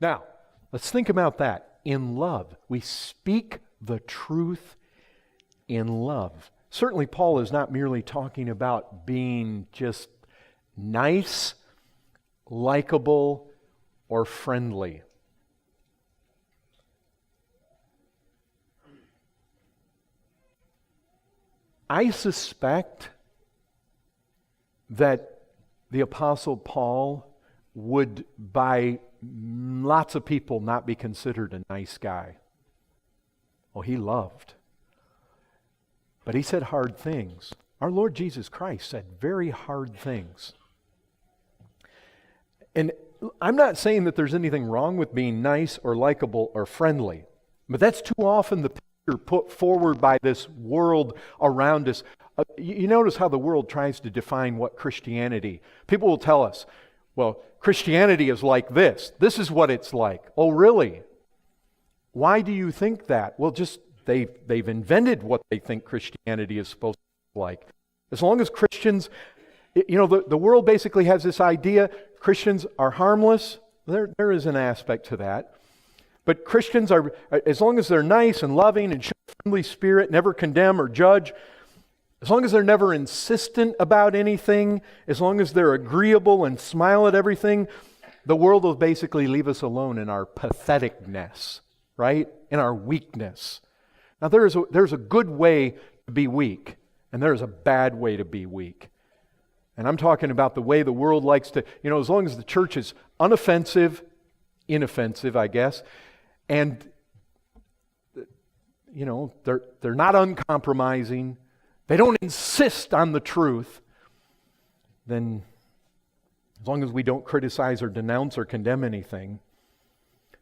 Now, let's think about that. In love. We speak the truth in love. Certainly, Paul is not merely talking about being just nice, likable, or friendly. I suspect that the Apostle Paul would, by lots of people, not be considered a nice guy. Oh, he loved. But he said hard things. Our Lord Jesus Christ said very hard things. And I'm not saying that there's anything wrong with being nice or likable or friendly, but that's too often the picture put forward by this world around us. You notice how the world tries to define what Christianity. People will tell us, well, Christianity is like this. This is what it's like. Oh, really? Why do you think that? Well, just they've invented what they think Christianity is supposed to be like. As long as Christians, the world basically has this idea Christians are harmless. There is an aspect to that. But Christians are, as long as they're nice and loving and show a friendly spirit, never condemn or judge, as long as they're never insistent about anything, as long as they're agreeable and smile at everything, the world will basically leave us alone in our patheticness, right? In our weakness. Now there's a good way to be weak, and there's a bad way to be weak. And I'm talking about the way the world likes to, as long as the church is inoffensive, I guess, and, they're not uncompromising, they don't insist on the truth, then as long as we don't criticize or denounce or condemn anything.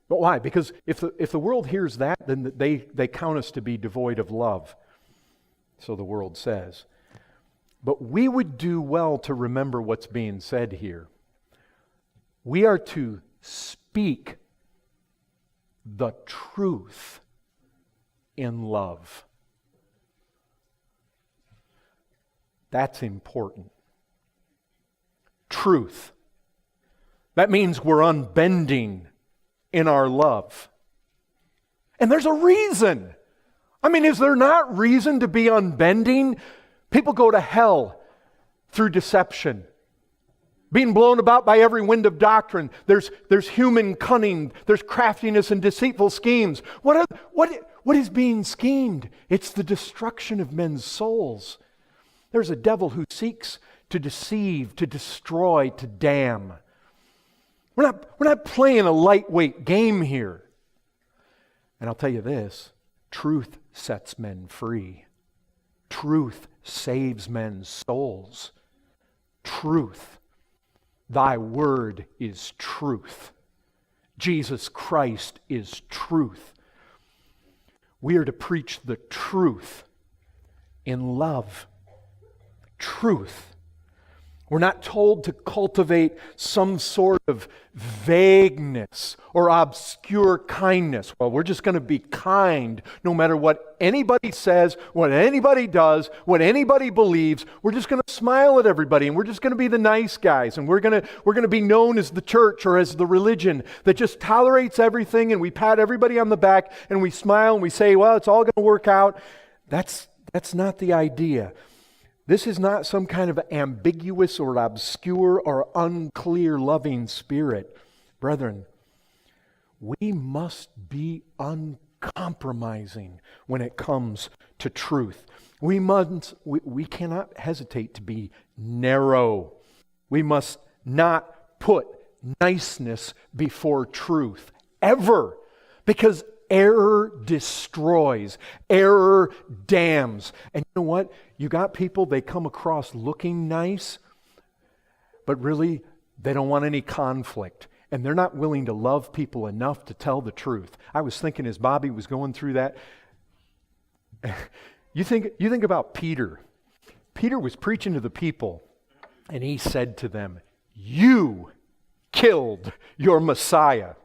But why? Because if the world hears that, then they count us to be devoid of love. So the world says. But we would do well to remember what's being said here. We are to speak the truth in love. That's important. Truth. That means we're unbending in our love. And there's a reason. I mean, is there not reason to be unbending? People go to hell through deception. Being blown about by every wind of doctrine. There's human cunning. There's craftiness and deceitful schemes. What is being schemed? It's the destruction of men's souls. There's a devil who seeks to deceive, to destroy, to damn. We're not playing a lightweight game here. And I'll tell you this, truth sets men free. Truth saves men's souls. Truth. Thy word is truth. Jesus Christ is truth. We are to preach the truth in love. Truth. We're not told to cultivate some sort of vagueness or obscure kindness. Well, we're just going to be kind no matter what anybody says, what anybody does, what anybody believes. We're just going to smile at everybody, and we're just going to be the nice guys, and we're going to be known as the church or as the religion that just tolerates everything, and we pat everybody on the back and we smile and we say, well, it's all going to work out. That's not the idea. This is not some kind of ambiguous or obscure or unclear loving spirit. Brethren, we must be uncompromising when it comes to truth. We cannot hesitate to be narrow. We must not put niceness before truth, ever, because error destroys. Error damns. And you know what? You got people, they come across looking nice, but really they don't want any conflict. And they're not willing to love people enough to tell the truth. I was thinking as Bobby was going through that, you think about Peter. Peter was preaching to the people, and he said to them, "You killed your Messiah."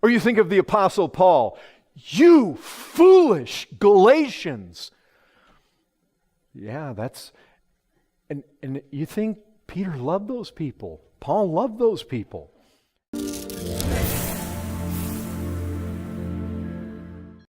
Or you think of the Apostle Paul, "You foolish Galatians." Yeah, and you think Peter loved those people. Paul loved those people.